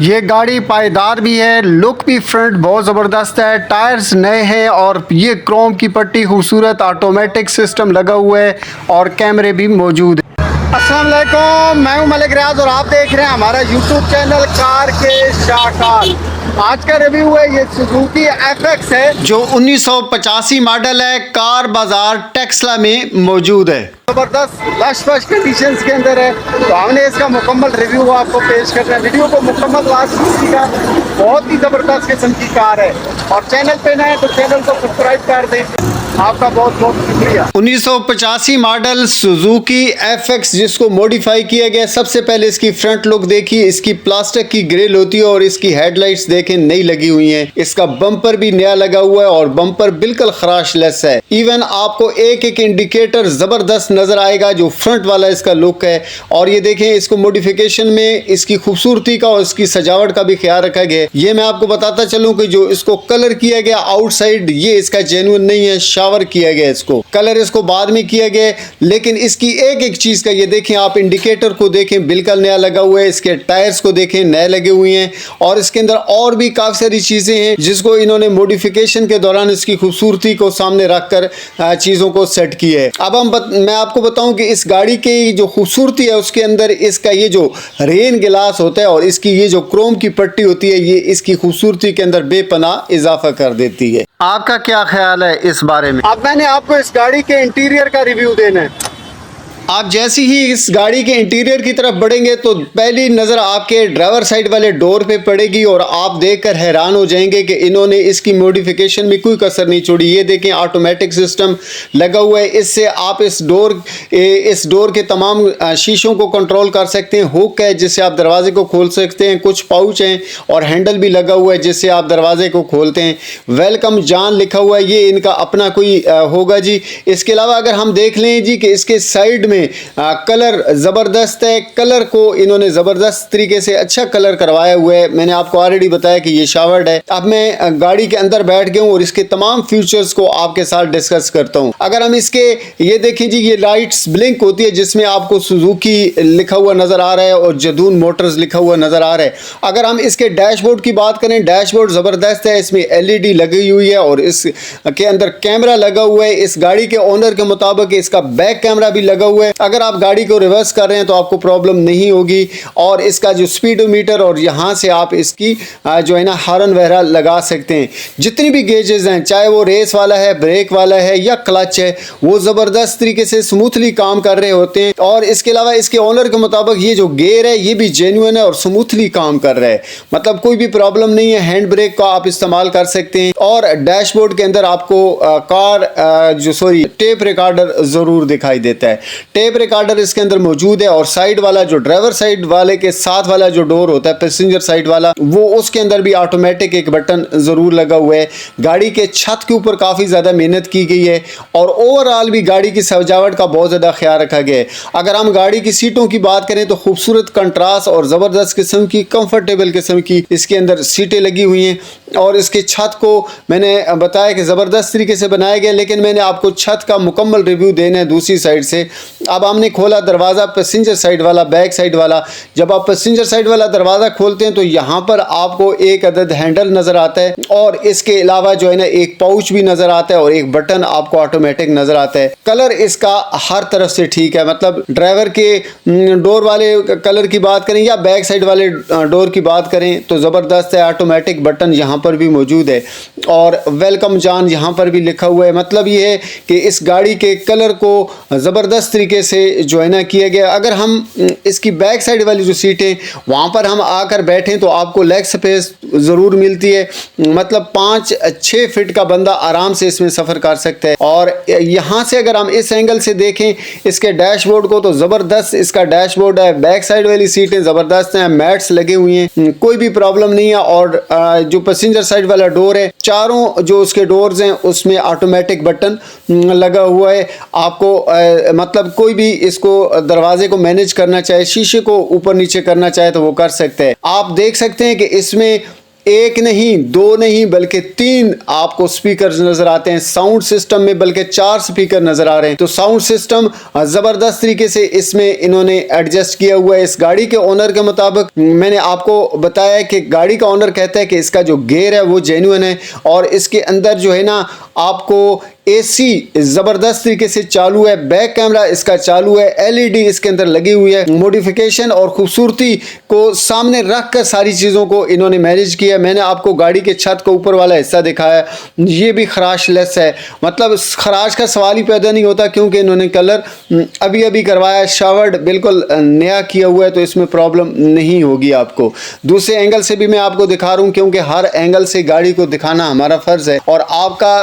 ये गाड़ी पायदार भी है, लुक भी फ्रंट बहुत ज़बरदस्त है, टायर्स नए हैं और ये क्रोम की पट्टी खूबसूरत ऑटोमेटिक सिस्टम लगा हुआ है और कैमरे भी मौजूद है। अस्सलाम वालेकुम, मैं हूं मलिक रियाज और आप देख रहे हैं हमारा यूट्यूब चैनल कार के शाहकार। आज का रिव्यू है ये सुजुकी FX है जो 1985 मॉडल है, कार बाजार टेक्सला में मौजूद है। ज़बरदस्त लश फश कंडीशंस के अंदर है, तो हमने इसका मुकम्मल रिव्यू आपको पेश करना है। वीडियो को मुकम्मल वाच कीजिएगा, बहुत ही ज़बरदस्त किस्म की कार है और चैनल पे नए तो चैनल को सब्सक्राइब कर दें। आपका बहुत बहुत शुक्रिया। 1985 मॉडल सुजुकी FX जिसको मॉडिफाई किया गया। सबसे पहले इसकी फ्रंट लुक देखिए, इसकी प्लास्टिक की ग्रिल होती है और इसकी हेडलाइट्स देखें नई लगी हुई हैं। इसका बम्पर भी नया लगा हुआ है और बम्पर बिल्कुल खराशलेस है। इवन आपको एक एक इंडिकेटर जबरदस्त नजर आएगा जो फ्रंट वाला इसका लुक है। और ये देखें, इसको मॉडिफिकेशन में इसकी खूबसूरती का और इसकी सजावट का भी ख्याल रखा गया। ये मैं आपको बताता चलूं कि जो इसको कलर किया गया आउटसाइड, ये इसका जेन्युइन नहीं है, शावर किया गया। इसको कलर इसको बाद में किया गया, लेकिन इसकी एक एक चीज का ये देखें, आप इंडिकेटर को देखें बिल्कुल नया लगा हुआ है। इसके टायर्स को देखें नए लगे हुए हैं और इसके अंदर और भी काफी सारी चीजें हैं जिसको इन्होंने मॉडिफिकेशन के दौरान इसकी खूबसूरती को सामने रखकर चीजों को सेट किया है। अब मैं आपको बताऊं कि इस गाड़ी की जो खूबसूरती है उसके अंदर इसका ये जो रेन गिलास होता है और इसकी ये जो क्रोम की पट्टी होती है, ये इसकी खूबसूरती के अंदर बेपनाह इजाफा कर देती है। आपका क्या ख्याल है इस बारे में? अब मैंने आपको इस गाड़ी के इंटीरियर का रिव्यू देना है। आप जैसे ही इस गाड़ी के इंटीरियर की तरफ बढ़ेंगे तो पहली नज़र आपके ड्राइवर साइड वाले डोर पे पड़ेगी और आप देखकर हैरान हो जाएंगे कि इन्होंने इसकी मॉडिफिकेशन में कोई कसर नहीं छोड़ी। ये देखें, ऑटोमेटिक सिस्टम लगा हुआ है। इससे आप इस डोर के तमाम शीशों को कंट्रोल कर सकते हैं। हुक है जिससे आप दरवाजे को खोल सकते हैं, कुछ पाउच हैं और हैंडल भी लगा हुआ है जिससे आप दरवाजे को खोलते हैं। वेलकम जान लिखा हुआ है, ये इनका अपना कोई होगा जी। इसके अलावा अगर हम देख लें जी कि इसके साइड में कलर जबरदस्त है। कलर को इन्होंने जबरदस्त तरीके से अच्छा कलर करवाया हुआ है। मैंने आपको ऑलरेडी बताया कि ये शावर्ड है। अब मैं गाड़ी के अंदर बैठ गया हूं और इसके तमाम फीचर्स को आपके साथ डिस्कस करता हूं। अगर हम इसके ये देखें जी, ये लाइट्स ब्लिंक होती है जिसमें आपको सुजुकी लिखा हुआ नजर आ रहा है और जदून मोटर्स लिखा हुआ नजर आ रहा है। अगर हम इसके डैशबोर्ड की बात करें, डैशबोर्ड जबरदस्त है। इसमें LED लगी हुई है और इसके अंदर कैमरा लगा हुआ है। इस गाड़ी के ओनर के मुताबिक इसका बैक कैमरा भी लगा हुआ है। अगर आप गाड़ी को रिवर्स कर रहे हैं तो आपको प्रॉब्लम नहीं होगी। और इसका जो स्पीडोमीटर और यहाँ से आप इसकी जो है ना हॉर्न वगैरह लगा सकते हैं। जितनी भी गेजेस हैं, चाहे वो रेस वाला है, ब्रेक वाला है या क्लच है, वो ज़बरदस्त तरीके से स्मूथली काम कर रहे होते हैं। और इसके अलावा इसके ओनर के मुताबिक ये जो गेयर है ये भी जेन्युइन है और स्मूथली काम कर रहा है, मतलब कोई भी प्रॉब्लम नहीं है। हैंड ब्रेक का आप इस्तेमाल कर सकते हैं। और डैशबोर्ड के अंदर आपको टेप रिकॉर्डर ज़रूर दिखाई देता है। टेप रिकॉर्डर इसके अंदर मौजूद है और साइड वाला जो ड्राइवर साइड वाले के साथ वाला जो डोर होता है, पैसेंजर साइड वाला, वो उसके अंदर भी ऑटोमेटिक एक बटन जरूर लगा हुआ है। गाड़ी के छत के ऊपर काफी ज्यादा मेहनत की गई है और ओवरऑल भी गाड़ी की सजावट का बहुत ज्यादा ख्याल रखा गया है। अगर हम गाड़ी की सीटों की बात करें तो खूबसूरत कंट्रास्ट और जबरदस्त किस्म की कंफर्टेबल किस्म की इसके अंदर सीटें लगी हुई हैं। और इसके छत को मैंने बताया कि ज़बरदस्त तरीके से बनाया गया, लेकिन मैंने आपको छत का मुकम्मल रिव्यू देना है दूसरी साइड से। अब हमने खोला दरवाज़ा पैसेंजर साइड वाला, बैक साइड वाला। जब आप पैसेंजर साइड वाला दरवाज़ा खोलते हैं तो यहाँ पर आपको एक अदद हैंडल नज़र आता है और इसके अलावा जो है ना एक पाउच भी नज़र आता है और एक बटन आपको ऑटोमेटिक नज़र आता है। कलर इसका हर तरफ से ठीक है, मतलब ड्राइवर के डोर वाले कलर की बात करें या बैक साइड वाले डोर की बात करें तो ज़बरदस्त है। ऑटोमेटिक बटन यहाँ पर भी मौजूद है और वेलकम जान यहाँ पर भी लिखा हुआ है। मतलब ये है कि इस गाड़ी के कलर को ज़बरदस्त तरीके से जो है ना किया गया। अगर हम इसकी बैक साइड वाली जो सीट है वहाँ पर हम आकर बैठें तो आपको लेग स्पेस ज़रूर मिलती है, मतलब 5-6 फीट का बंदा आराम से इसमें सफ़र कर सकता है। और यहाँ से अगर हम इस एंगल से देखें इसके डैशबोर्ड को तो ज़बरदस्त इसका डैशबोर्ड है। बैक साइड वाली सीटें ज़बरदस्त हैं, मैट्स लगे हुए हैं, कोई भी प्रॉब्लम नहीं है। और जो पैसेंजर साइड वाला डोर है, चारों जो उसके डोर्स हैं उसमें ऑटोमेटिक बटन लगा हुआ है। आपको मतलब कोई भी इसको दरवाजे को मैनेज करना चाहे, शीशे को ऊपर नीचे करना चाहे तो वो कर सकते हैं। आप देख सकते हैं कि इसमें एक नहीं, दो नहीं, बल्कि 3 आपको स्पीकर नजर आते हैं। साउंड सिस्टम में बल्कि 4 स्पीकर नजर आ रहे हैं। तो साउंड सिस्टम जबरदस्त तरीके से इसमें इन्होंने एडजस्ट किया हुआ है। इस गाड़ी के ओनर के मुताबिक मैंने आपको बताया कि गाड़ी का ओनर कहता है कि इसका जो गेयर है वो जेन्युइन है और इसके अंदर जो है ना आपको एसी जबरदस्त तरीके से चालू है। बैक कैमरा इसका चालू है, एलईडी इसके अंदर लगी हुई है। मॉडिफिकेशन और खूबसूरती को सामने रख कर सारी चीज़ों को इन्होंने मैनेज किया। मैंने आपको गाड़ी के छत का ऊपर वाला हिस्सा दिखाया, ये भी खराश लेस है, मतलब खराश का सवाल ही पैदा नहीं होता क्योंकि इन्होंने कलर अभी अभी करवाया, शावर्ड बिल्कुल नया किया हुआ है, तो इसमें प्रॉब्लम नहीं होगी आपको। दूसरे एंगल से भी मैं आपको दिखा रहा हूँ क्योंकि हर एंगल से गाड़ी को दिखाना हमारा फ़र्ज़ है और आपका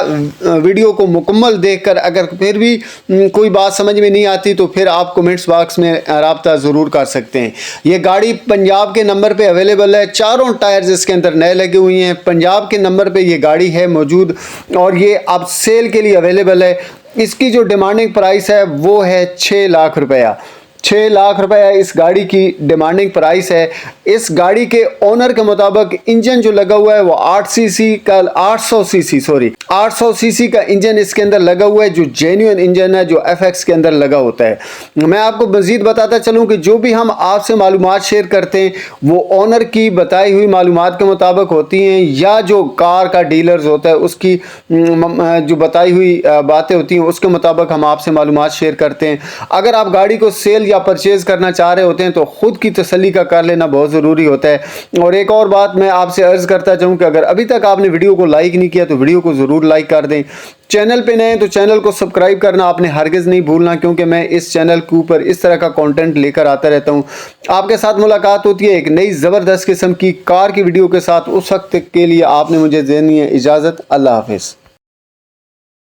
वीडियो को मुकम्मल देखकर अगर फिर भी कोई बात समझ में नहीं आती तो फिर आप कमेंट्स बॉक्स में राब्ता ज़रूर कर सकते हैं। ये गाड़ी पंजाब के नंबर पे अवेलेबल है, चारों टायर्स इसके अंदर नए लगे हुए हैं। पंजाब के नंबर पे ये गाड़ी है मौजूद और ये अब सेल के लिए अवेलेबल है। इसकी जो डिमांडिंग प्राइस है वो है 6 लाख रुपया। 6 लाख रुपया इस गाड़ी की डिमांडिंग प्राइस है। इस गाड़ी के ओनर के मुताबिक इंजन जो लगा हुआ है वो 800 सीसी का इंजन इसके अंदर लगा हुआ है, जो जेन्युइन इंजन है, जो एफएक्स के अंदर लगा होता है। मैं आपको मजीद बताता चलूँ कि जो भी हम आपसे मालूमात शेयर करते हैं वो ओनर की बताई हुई मालूमात के मुताबिक होती हैं या जो कार का डीलर्स होता है उसकी जो बताई हुई बातें होती हैं उसके मुताबिक हम आपसे मालूमात शेयर करते हैं। अगर आप गाड़ी को सेल या परचेज करना चाह रहे होते हैं तो खुद की तसल्ली का कर लेना बहुत ज़रूरी होता है। और एक और बात मैं आपसे अर्ज़ करता चाहूँ कि अगर अभी तक आपने वीडियो को लाइक नहीं किया तो वीडियो को ज़रूर लाइक कर दें। चैनल पे नए हैं तो चैनल को सब्सक्राइब करना आपने हरगिज़ नहीं भूलना क्योंकि मैं इस चैनल के ऊपर इस तरह का कंटेंट लेकर आता रहता हूँ। आपके साथ मुलाकात होती है एक नई ज़बरदस्त किस्म की कार की वीडियो के साथ। उस वक्त के लिए आपने मुझे देनी है इजाज़त। अल्लाह हाफिज़।